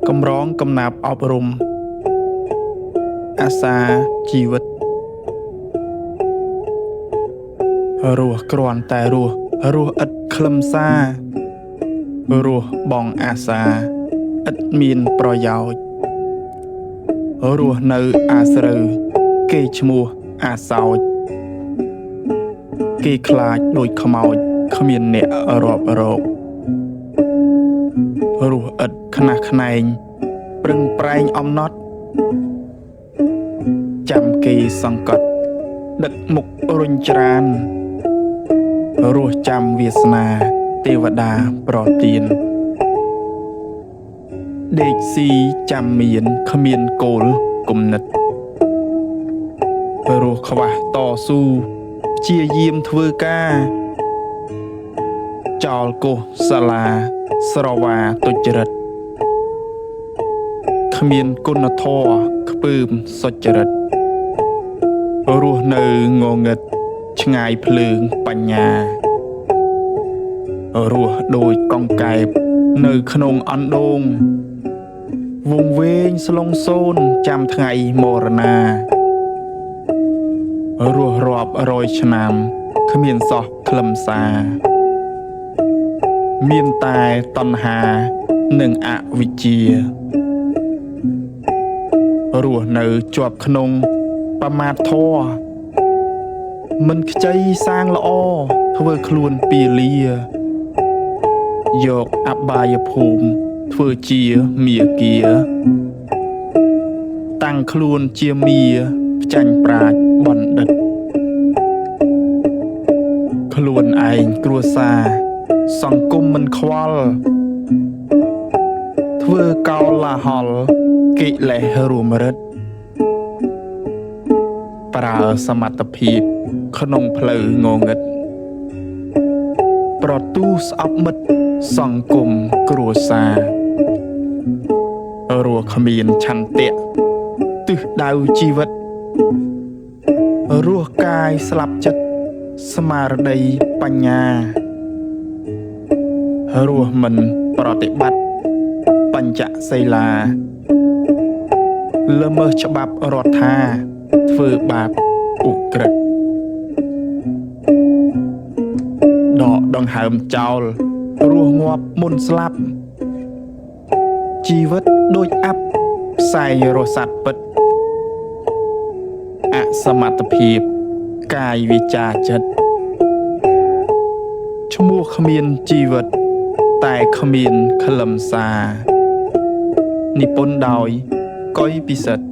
កំរងកំណាប់អប់រំអាសាជីវិតរស់គ្រាន់តែរស់ឥតខ្លឹមសាររស់បងអាសាឥតមានប្រយោជន៍រស់នៅអាស្រូវគេឈ្មោះអាសោចគេខ្លាចដូចខ្មោចគ្មានអ្នករាប់រករស់ឥតខ្នះខ្នែងប្រឹងប្រែងអំណត់ចាំគេសង្កត់ដឹកមុខរុញច្រានរស់ចាំវាសនាទេវតាប្រទានដេកស៊ីចាំមានគ្មានគោលគំនិតរស់ខ្វះតស៊ូព្យាយាមធ្វើការចោលកុសសាលាស្រវាទុច្ចរិតគ្មានគុណធម៌ខ្ពើមសុចរិតរស់នៅងងឹតឆ្ងាយភ្លើងបញ្ញារស់ដូចកង្កែបនៅក្នុងអណ្ដូងវង្វេងស្លងសូនចាំថ្ងៃមរណារស់រាប់រយឆ្នាំគ្មានសោះខ្លឹមសារមានតែតណ្ហានិងអវិជ្ជារស់នៅជាប់ក្នុងប្រមាទធម៌មិនខ្ចីសាងល្អធ្វើខ្លួនពីលាយកអបាយភូមិធ្វើជាមាគាតាំងខ្លួនជាមាផ្ចាញ់ប្រាជ្ញបណ្ឌិតខ្លួនឯងគ្រួសារសង្គមមិនខ្វល់ធ្វើកោលាហលកិលេសរួមរិទ្ធប្រើសមត្ថភាពក្នុងផ្លូវងងឹតប្រទូស្អប់មិត្តសង្គមគ្រួសាររស់គ្មានឆន្ទៈទិសដៅជីវិតរស់កាយស្លាប់ចិត្តស្មារតីបញ្ញារស់មិនប្រតិបត្តិបញ្ចសីលាល្មើសច្បាប់រដ្ឋាធ្វើបាបឧក្រិដ្ឋដកដង្ហើមចោលរស់ងាប់មុនស្លាប់ជីវិតដូចអាប់ផ្សែងរស័ព្ទពិតអសមត្ថភាពកាយវិចាចិត្តឈ្មោះគ្មានជីវិតតែគ្មានខ្លឹមសារនិពន្ធដោយកុយពិសិដ្ឋ